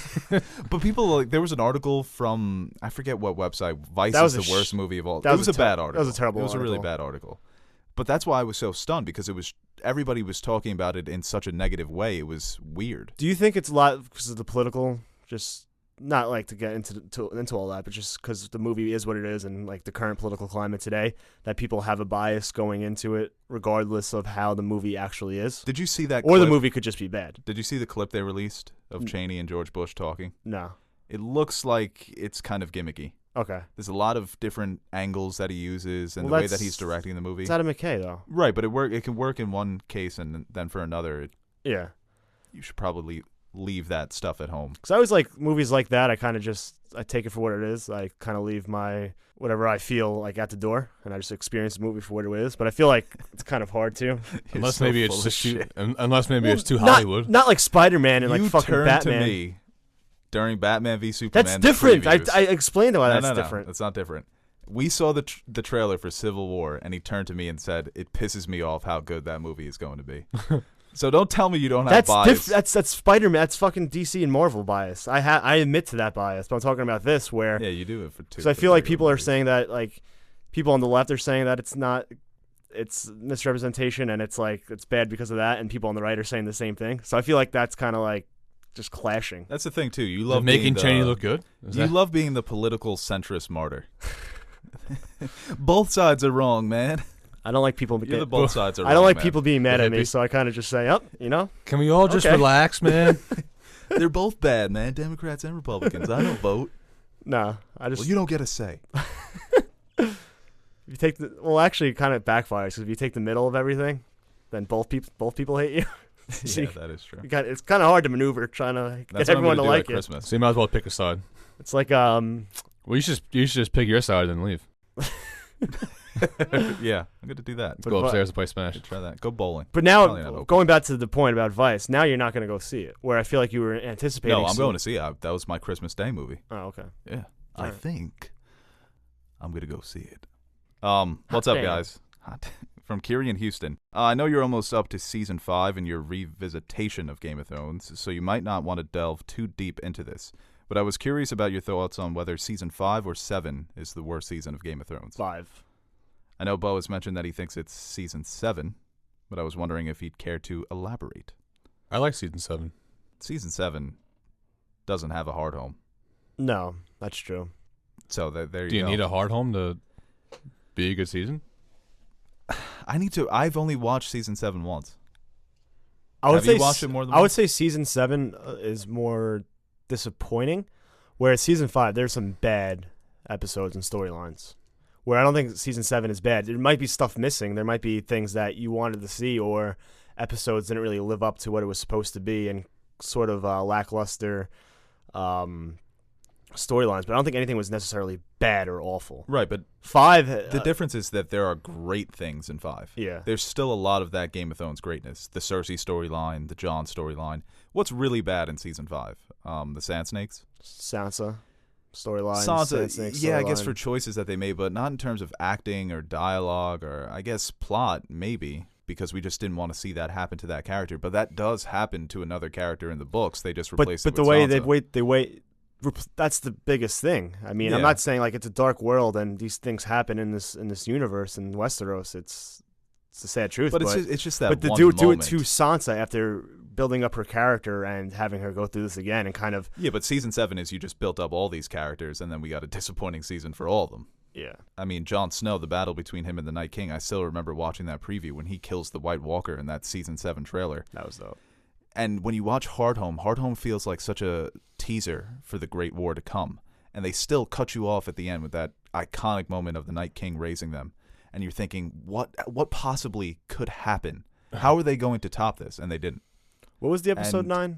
But people like there was an article from I forget what website. Vice That is was the a worst movie of all. that It was was a a bad ter- article. that was a terrible It was a really article. bad article. But that's why I was so stunned because everybody was talking about it in such a negative way. It was weird. Do you think it's a lot because of the political? Just not like to get into all that, but just because the movie is what it is, and like the current political climate today, that people have a bias going into it, regardless of how the movie actually is, Did you see that? or the clip? movie could just be bad. Did you see the clip they released of Cheney and George Bush talking? No. It looks like it's kind of gimmicky. Okay. There's a lot of different angles that he uses and Well, the way that that's- he's directing the movie. It's Adam McKay though. Right, but it can work in one case and then for another, Yeah. you should probably leave that stuff at home. Because I always like movies like that. I kind of I take it for what it is. I kind of leave my whatever I feel like at the door, and I just experience the movie for what it is. But I feel like it's kind of hard to. Unless so maybe full it's of just too, shit. unless maybe it's too Not- Hollywood. Not like Spider-Man and like You fucking turned Batman. to me during Batman v Superman. That's different. previews. I explained why no, that's no, different. That's not different. We saw the trailer for Civil War, and he turned to me and said, "It pisses me off how good that movie is going to be." So don't tell me you don't have That's bias. that's Spider-Man. That's fucking DC and Marvel bias. I admit to that bias, but I'm talking about this where Yeah, you do it for two. because I for feel like regular people are movies. saying that like people on the left are saying that it's misrepresentation and it's like it's bad because of that, and people on the right are saying the same thing. So I feel like that's kind of like just clashing. That's the thing too. You Is love it making being Cheney the- look good. Is You that- love being the political centrist martyr. Both sides are wrong, man. I don't like people. You're the both sides are wrong. I don't like man. people being mad The at me, hippie. so I kind of just say, "Up, you know." Can we all just Okay. relax, man? They're both bad, man. Democrats and Republicans. I don't vote. No, I just Well, you don't get a say. If you take actually, it kind of backfires because if you take the middle of everything, then both people hate you. So Yeah, that is true. it's kind of hard to maneuver trying to That's get what I'm everyone gonna to do like at you. Christmas. So you might as well pick a side. It's like Well, you should just pick your side and leave. Yeah, I'm gonna do that. But Go vi- upstairs and play Smash. Should try that. Go bowling. But Probably not now, open. going back to the point about Vice, now you're not going to go see it. Where I feel like you were anticipating. No, I'm seeing going to see it. That was my Christmas Day movie. Oh, okay. Yeah, I Alright. think I'm gonna go see it. What's up, damn. guys? From Kiri in Houston. I know you're almost up to season 5 in your revisitation of Game of Thrones, so you might not want to delve too deep into this. But I was curious about your thoughts on whether season 5 or 7 is the worst season of Game of Thrones. 5. I know Bo has mentioned that he thinks it's season 7, but I was wondering if he'd care to elaborate. I like season 7. Season 7 doesn't have a hard home, No, that's true. so there you Do you go. need a hard home to be a good season? I've only watched season 7 once. I would Have say you watched it more than I would once? say season 7 is more disappointing, whereas season 5 there's some bad episodes and storylines. Where I don't think season 7 is bad. There might be stuff missing. There might be things that you wanted to see, or episodes didn't really live up to what it was supposed to be, and sort of lackluster storylines. But I don't think anything was necessarily bad or awful. Right, but 5. the difference is that there are great things in 5. Yeah. There's still a lot of that Game of Thrones greatness. The Cersei storyline, the Jon storyline. What's really bad in season 5? The Sand Snakes? Sansa storyline. Sansa, Sand Snake yeah, I guess storyline. for choices that they made, but not in terms of acting or dialogue or I guess plot, maybe, because we just didn't want to see that happen to that character. But that does happen to another character in the books. They just replace but it the with way Sansa. they wait, that's the biggest thing. I mean, I'm Yeah. not saying like it's a dark world and these things happen in this universe in Westeros. It's the sad truth. But it's just that but to one do it moment. to Sansa after building up her character and having her go through this again and kind of Yeah, but season 7 is you just built up all these characters and then we got a disappointing season for all of them. yeah. I mean, Jon Snow, the battle between him and the Night King, I still remember watching that preview when he kills the White Walker in that season 7 trailer. That was dope. And when you watch Hardhome feels like such a teaser for the Great War to come. And they still cut you off at the end with that iconic moment of the Night King raising them. And you're thinking, what possibly could happen? How are they going to top this? And they didn't. What was the episode And- 9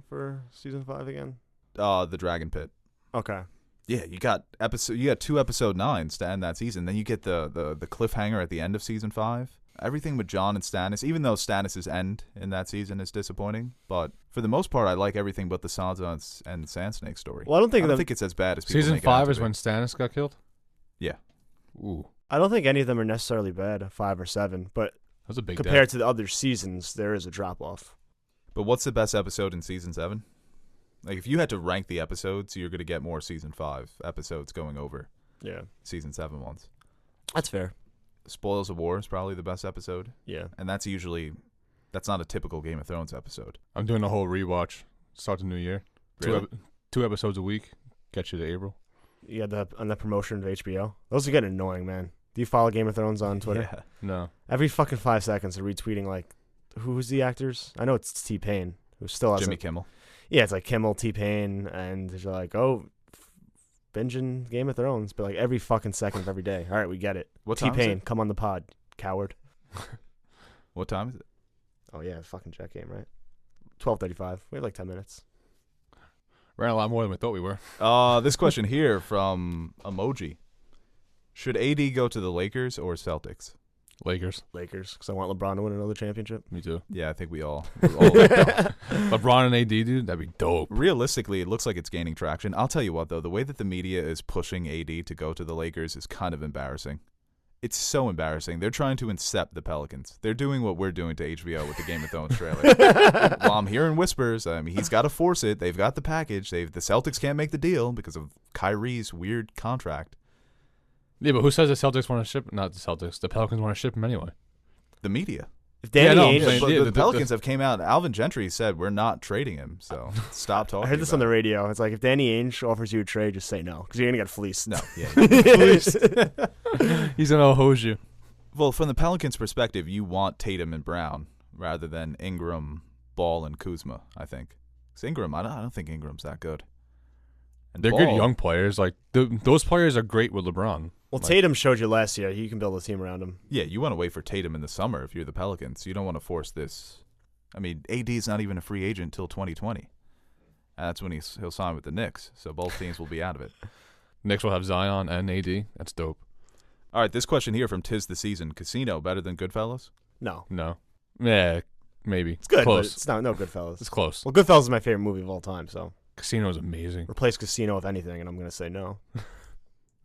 for season 5 again? The Dragon Pit. Okay. Yeah, you got 2 episode 9s to end that season. Then you get the cliffhanger at the end of season 5. Everything with Jon and Stannis, even though Stannis' end in that season is disappointing, but for the most part, I like everything but the Sansa and Sand Snake story. Well, I don't I don't think think it's as bad as people Season make it out 5 to is be. when Stannis got killed? Yeah. Ooh, I don't think any of them are necessarily bad, 5 or 7, but that's a big compared to the other seasons, there is a drop off. But what's the best episode in season 7? Like, if you had to rank the episodes, you're going to get more season 5 episodes going over Yeah. season 7 ones. That's fair. Spoils of War is probably the best episode, Yeah. and that's not a typical Game of Thrones episode. I'm doing a whole rewatch. Start the new year. Really? Two episodes a week. Get you to April. You had on the promotion of HBO. Those are getting annoying, man. Do you follow Game of Thrones on Twitter? Yeah. No. Every fucking 5 seconds, they're retweeting like, who's the actors? I know it's T-Pain, who still has Jimmy Kimmel. Yeah, it's like Kimmel, T-Pain, and they're like, binging Game of Thrones, but like every fucking second of every day. All right, we get it. What time is T-Pain, it? come on the pod, coward. What time is it? Oh yeah, fucking Jet game, right? 12:35. We have like 10 minutes. Ran a lot more than we thought we were. This question here from Emoji. Should AD go to the Lakers or Celtics? Lakers. Lakers, because I want LeBron to win another championship. Me too. Yeah, I think we all LeBron and AD, dude, that'd be dope. Realistically, it looks like it's gaining traction. I'll tell you what, though, the way that the media is pushing AD to go to the Lakers is kind of embarrassing. It's so embarrassing. They're trying to incept the Pelicans. They're doing what we're doing to HBO with the Game of Thrones trailer. Well, I'm hearing whispers. I mean, he's got to force it. They've got the package. The Celtics can't make the deal because of Kyrie's weird contract. Yeah, but who says the Celtics want to ship? Not the Celtics. The Pelicans want to ship him anyway. The media. If Danny Yeah, no, I'm Ainge, saying- But yeah, the the- Pelicans have came out. Alvin Gentry said we're not trading him. So stop talking. I heard this on about the radio. It's like if Danny Ainge offers you a trade, just say no, because you're gonna get fleeced. it. No. Yeah. He's gonna hose you. Well, from the Pelicans' perspective, you want Tatum and Brown rather than Ingram, Ball, and Kuzma, I think. 'Cause Ingram, I don't think Ingram's that good. And They're good Ball- young players. Like those players are great with LeBron. Well, Like- Tatum showed you last year. You can build a team around him. Yeah, you want to wait for Tatum in the summer if you're the Pelicans. You don't want to force this. I mean, AD's not even a free agent until 2020. And that's when he'll sign with the Knicks. So both teams will be out of it. Knicks will have Zion and AD. That's dope. All right, this question here from Tis the Season. Casino better than Goodfellas? No. No. Yeah, maybe. It's good, Close. but it's not no Goodfellas. It's close. Well, Goodfellas is my favorite movie of all time, so Casino is amazing. replace Casino with anything, and I'm going to say no.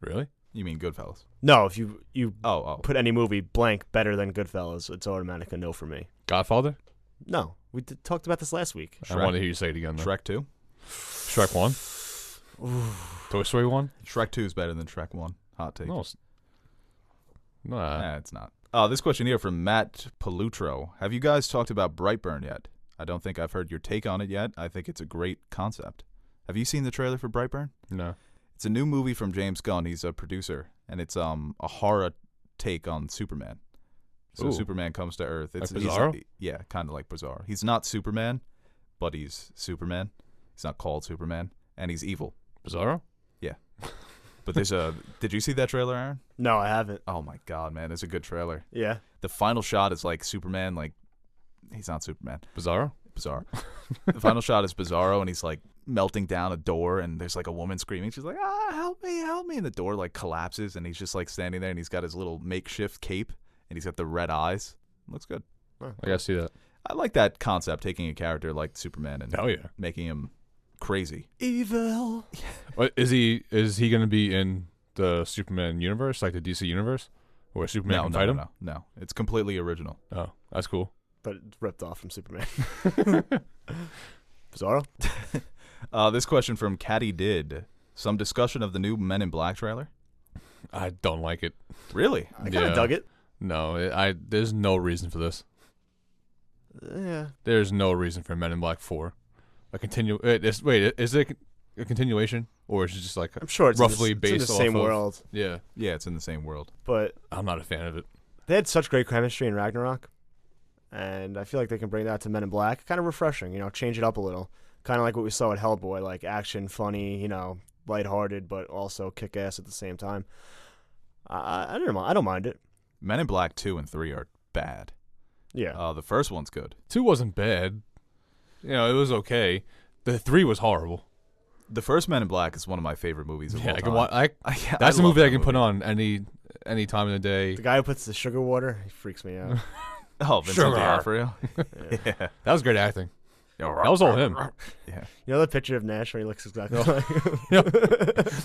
Really? You mean Goodfellas? No, if you Oh. put any movie blank better than Goodfellas, it's automatic a no for me. Godfather? No, we talked about this last week. I want to hear you say it again. Though. Shrek 2? Shrek 1? Toy Story 1? Shrek 2 is better than Shrek 1. Hot take. No. Nah. Nah, it's not. This question here from Matt Palutro. Have you guys talked about Brightburn yet? I don't think I've heard your take on it yet. I think it's a great concept. Have you seen the trailer for Brightburn? No. It's a new movie from James Gunn. He's a producer, and it's a horror take on Superman. So Ooh. Superman comes to Earth. Like he's- Bizarro? Yeah, kind of like Bizarro. He's not Superman, but he's Superman. He's not called Superman, and he's evil. Bizarro? But there's a. Did you see that trailer, Aaron? No, I haven't. Oh my God, man! It's a good trailer. Yeah. The final shot is like Superman, like he's not Superman. Bizarro? Bizarre. The final shot is Bizarro, and he's like melting down a door, and there's like a woman screaming. She's like, help me, help me. And the door like collapses, and he's just like standing there, and he's got his little makeshift cape, and he's got the red eyes. Looks good. I gotta see that. I like that concept, taking a character like Superman and Hell yeah. making him crazy. Evil. What, is he gonna be in the Superman universe, like the DC universe, where Superman No, can no, fight no, him? no, no. It's completely original. Oh, that's cool. But it's ripped off from Superman. Bizarro? This question from Caddy Did. Some discussion of the new Men in Black trailer? I don't like it. Really? I kind of Yeah. dug it. No, there's no reason for this. Yeah. There's no reason for Men in Black 4. Is it a continuation, or is it just like I'm sure it's roughly in the, it's in based the off same of- world. Yeah, Yeah, it's in the same world. But I'm not a fan of it. they had such great chemistry in Ragnarok, and I feel like they can bring that to Men in Black. Kind of refreshing, change it up a little. Kind of like what we saw at Hellboy, like action, funny, lighthearted, but also kick ass at the same time. I don't mind it. Men in Black 2 and 3 are bad. Yeah. The first one's good. 2 wasn't bad. It was okay. The 3 was horrible. The first Men in Black is one of my favorite movies of Yeah, all I time. can watch. That's a love movie that I can put on any time of the day. The guy who puts the sugar water, he freaks me out. Oh, Vincent Sugar. D'Onofrio. Yeah. Yeah. That was great acting. That was all him. Yeah. You know the picture of Nash where he looks exactly like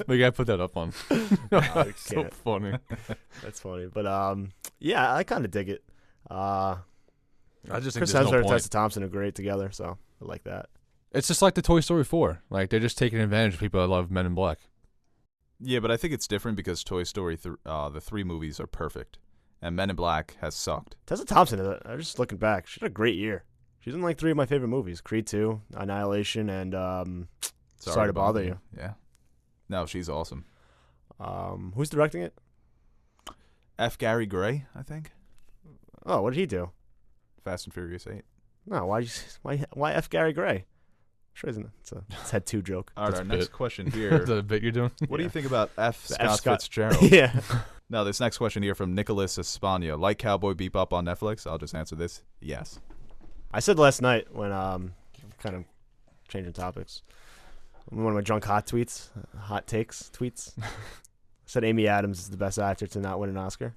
We gotta put that up on. I so can't. funny. That's funny. But yeah, I kind of dig it. I just think Chris there's Hemsworth no and point. Tessa Thompson are great together, so I like that. It's just like the Toy Story 4. Like they're just taking advantage of people that love Men in Black. Yeah, but I think it's different because Toy Story, the 3 movies are perfect, and Men in Black has sucked. Tessa Thompson, I'm just looking back. She had a great year. She's in like 3 of my favorite movies: Creed 2, Annihilation, and Sorry to Bother You. Yeah. No, she's awesome. Who's directing it? F. Gary Gray, I think. Oh, what did he do? Fast and Furious 8. No, why F. Gary Gray? Sure isn't. It's had 2 joke. All right, That's our a next bit. question Is here. that a bit you're doing? What do you think about F. The F. Scott Scott- Fitzgerald? Yeah. Now, this next question here from Nicholas Espana. Like Cowboy Bebop on Netflix? I'll just answer this. Yes. I said last night when kind of changing topics. One of my drunk hot tweets, hot takes tweets. I said Amy Adams is the best actor to not win an Oscar.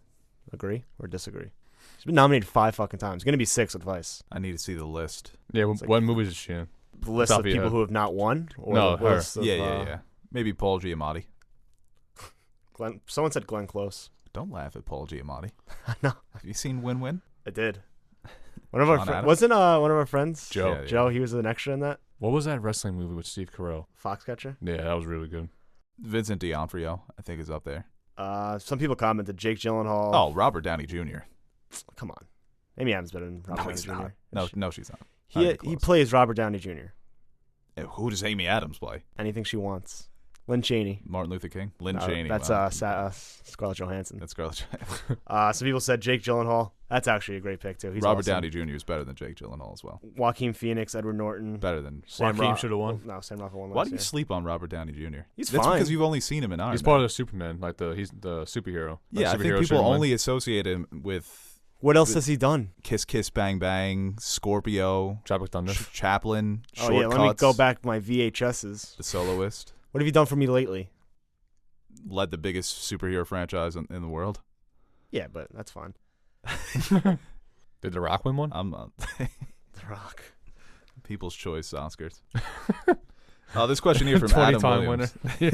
Agree or disagree? She's been nominated 5 fucking times. Gonna be 6 with Vice. I need to see the list. Yeah, It's like- what movies is she in? The list Top of of your people head. who have not won. Or No, the her. list of, Yeah. Maybe Paul Giamatti. Someone said Glenn Close. Don't laugh at Paul Giamatti. I know. Have you seen Win Win? I did. One of our John friends Adams? wasn't one of our friends Joe. Yeah, Joe. He was an extra in that What was that wrestling movie with Steve Carell? Foxcatcher. Yeah, that was really good. Vincent D'Onofrio, I think, is up there. Some people commented Jake Gyllenhaal. Oh, Robert Downey Jr. Come on. Amy Adams better than Robert No, Downey he's Jr. not. No, she's not. Not He even he close. plays Robert Downey Jr. Who does Amy Adams play? Anything she wants. Lynn Chaney. Martin Luther King? Lynn No, Chaney. That's wow. Scarlett Johansson. That's Scarlett Johansson. Some people said Jake Gyllenhaal. That's actually a great pick too. He's Robert awesome. Downey Jr. is better than Jake Gyllenhaal as well. Joaquin Phoenix, Edward Norton. Better than. Sam Joaquin Rock- should have won. No, Sam Rockwell won Why last do you year. sleep on Robert Downey Jr.? He's That's fine. because you've only seen him in Iron He's Man. part of the Superman, he's the superhero. Yeah, I think superhero people Superman. only associate him with What else has he done? Kiss Kiss Bang Bang, Scorpio, Tropic Thunder. Chaplin, Oh Shortcuts, yeah, let me go back to my VHSs. The Soloist. What have you done for me lately? Led the biggest superhero franchise in the world. Yeah, but that's fine. Did The Rock win one? I'm The Rock. People's Choice Oscars. This question here from Adam 20-time Williams. winner.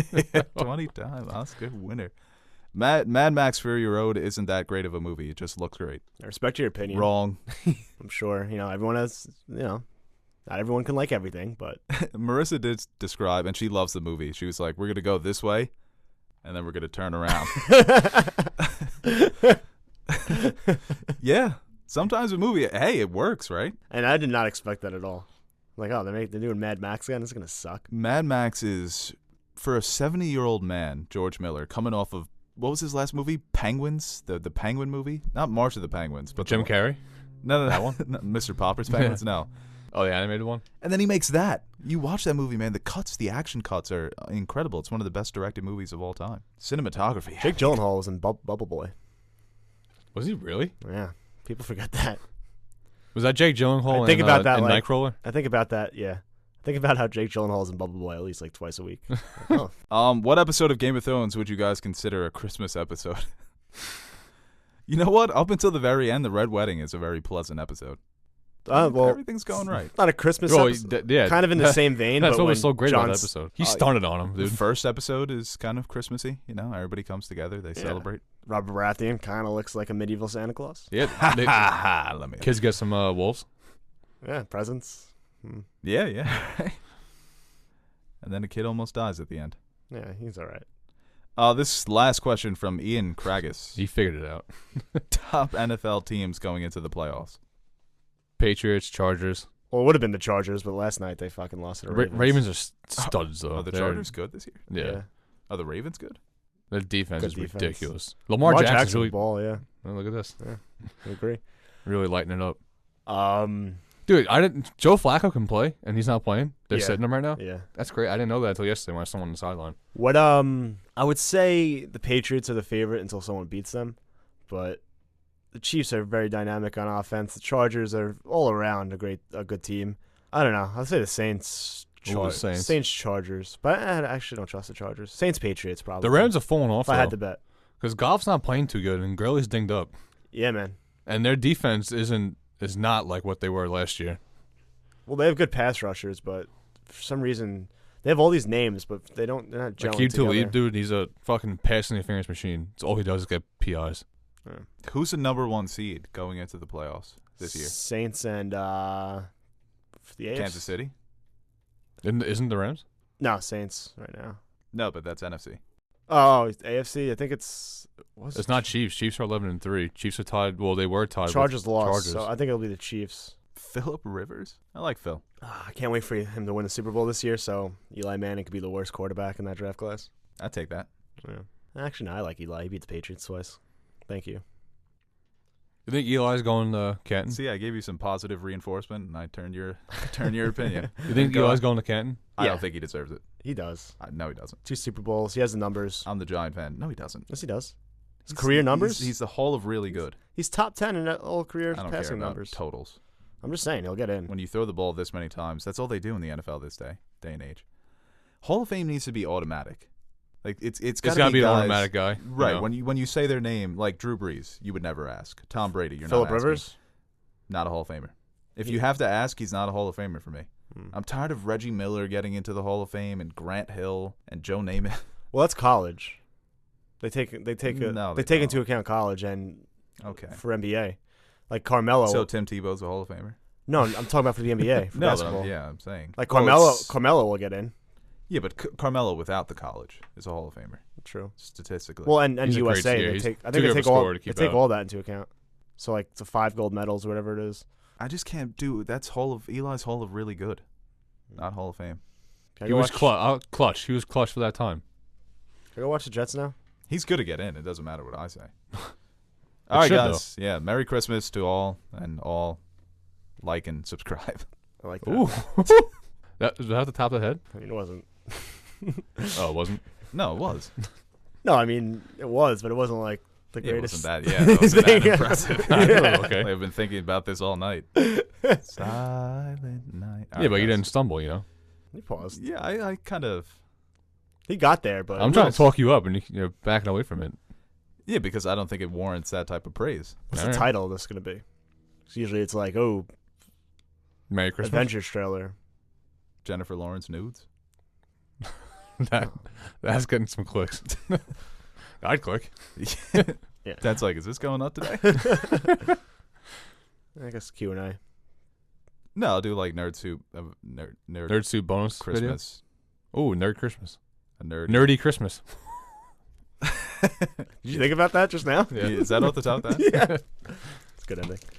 20-time Oscar winner. Mad Max Fury Road isn't that great of a movie. It just looks great. I respect your opinion. Wrong. I'm sure everyone has. Not everyone can like everything, but Marissa did describe, and she loves the movie. She was like, "We're gonna go this way, and then we're gonna turn around." Yeah. Sometimes a movie, hey, it works, right? and I did not expect that at all. Like, oh, they're doing Mad Max again. This is gonna suck. Mad Max is, for a 70-year-old man, George Miller, coming off of, what was his last movie? Penguins? The Penguin movie? Not March of the Penguins, but Jim the, Carrey? No, That one? no, Mr. Popper's Penguins, no. Oh, the animated one? And then he makes that. You watch that movie, man. The action cuts are incredible. It's one of the best directed movies of all time. Cinematography. Jake Gyllenhaal was in Bubble Boy. Was he really? Yeah, people forget that. Was that Jake Gyllenhaal I think about that, in like- Nightcrawler? I think about that. Yeah, I think about how Jake Gyllenhaal is in Bubble Boy at least like twice a week. Like, oh, What episode of Game of Thrones would you guys consider a Christmas episode? You know what? Up until the very end, the Red Wedding is a very pleasant episode. well, Everything's going right. not a Christmas Oh, episode. yeah. Kind of in the same vein. That's but what was when so great about that John's- episode. He started on him, The dude. first episode is kind of Christmassy. You know, everybody comes together. They celebrate. Robert Baratheon kind of looks like a medieval Santa Claus. Yeah, Let me. kids get some wolves. Yeah, presents. Yeah. And then a kid almost dies at the end. Yeah, he's all right. This last question from Ian Kragus. He figured it out. Top NFL teams going into the playoffs. Patriots, Chargers. Well, it would have been the Chargers, but last night they fucking lost to the Ravens. Ravens are studs, though. Are the They're- Chargers good this year? Yeah. Are the Ravens good? Their defense Good is defense. ridiculous. Lamar Jackson's really. ball. Yeah, Oh, look at this. I agree. Really lighting it up. Um, Dude, Joe Flacco can play, and he's not playing. They're Yeah. sitting him right now. yeah. That's great. I didn't know that until yesterday when I saw him on the sideline. What I would say the Patriots are the favorite until someone beats them, but the Chiefs are very dynamic on offense. The Chargers are all around a good team. I don't know. I'll say the Saints. Ooh, the Saints. Saints, Chargers, but I actually don't trust the Chargers. Saints, Patriots, probably. The Rams are falling off, If I had to bet, because Goff's not playing too good, and Gurley's dinged up. yeah, man. And their defense is not like what they were last year. Well, they have good pass rushers, but for some reason they have all these names, but they're not gelling Akeem together. Talib, dude, he's a fucking passing interference machine. It's all he does is get PIs. Who's the number one seed going into the playoffs this year? Saints and the AFC? Kansas City? Isn't the Rams? No, Saints right now. No, but that's NFC. Oh, AFC. I think it's. It's not Chiefs. Chiefs are 11-3. Chiefs are tied. Well, they were tied. Chargers with lost, Chargers. so I think it'll be the Chiefs. Phillip Rivers? I like Phil. I can't wait for him to win the Super Bowl this year. So Eli Manning could be the worst quarterback in that draft class. I'd take that. Yeah. Actually, no, I like Eli. He beat the Patriots twice. Thank you. You think Eli's going to Canton? See, I gave you some positive reinforcement, and I turned your opinion. You think Go Eli's on. going to Canton? I Yeah. don't think he deserves it. He does. No, he doesn't. 2 Super Bowls. He has the numbers. I'm the Giant fan. No, he doesn't. Yes, he does. His He's- career numbers. He's the whole of really good. He's top 10 in all career I don't care passing about numbers. totals. I'm just saying he'll get in. When you throw the ball this many times, that's all they do in the NFL this day and age. Hall of Fame needs to be automatic. Like it's It's got got to to be an guys- automatic guy. Right. You know? When you say their name, like Drew Brees, you would never ask. Tom Brady, you're Phillip not asking. Rivers. Not a Hall of Famer. If Yeah. you have to ask, he's not a Hall of Famer for me. Hmm. I'm tired of Reggie Miller getting into the Hall of Fame and Grant Hill and Joe Namath. Well, that's college. They take No, they take don't. into account college and Okay. for NBA, like Carmelo. So Tim Tebow's a Hall of Famer? no, I'm talking about for the NBA for No, basketball. yeah, I'm saying. Like Well, Carmelo, it's- Carmelo will get in. Yeah, but Carmelo without the college is a Hall of Famer True. statistically. Well, and He's a great USA, skater. they He's take. I too think good they of a take all. scorer to They keep take out. all that into account. So like the 5 gold medals or whatever it is. I just can't do that's Eli's Hall of really good, not Hall of Fame. Can I He go was watch, clutch. He was clutch for that time. Can I go watch the Jets now? He's good to get in. It doesn't matter what I say. All right, should, guys. Yeah, Merry Christmas to all, and all like and subscribe. I like that. Ooh. Was that the top of the head? I mean, it wasn't. Oh, it wasn't. No, it was. No, I mean it was, but it wasn't like the It greatest. wasn't that. Yeah, it wasn't that thing. impressive. Oh, okay. I've been thinking about this all night. Silent night. All Yeah, right, but you guys. didn't stumble, you know. He paused. Yeah, I kind of. He got there, but I'm trying to talk you up, and you're backing away from it. Yeah, because I don't think it warrants that type of praise. What's All the right. title of this gonna be? 'Cause usually it's like, oh, Merry Christmas. Adventures trailer. Jennifer Lawrence nudes. That's getting some clicks. I'd click. Yeah. That's like, is this going up today? I guess Q&A. No, I'll do like nerd soup, Nerd Soup bonus video. Christmas, Oh, Nerd Christmas. a nerd. Nerdy Christmas. Did you think about that just now? Yeah, is that off the top? Of that? Yeah. It's a good ending.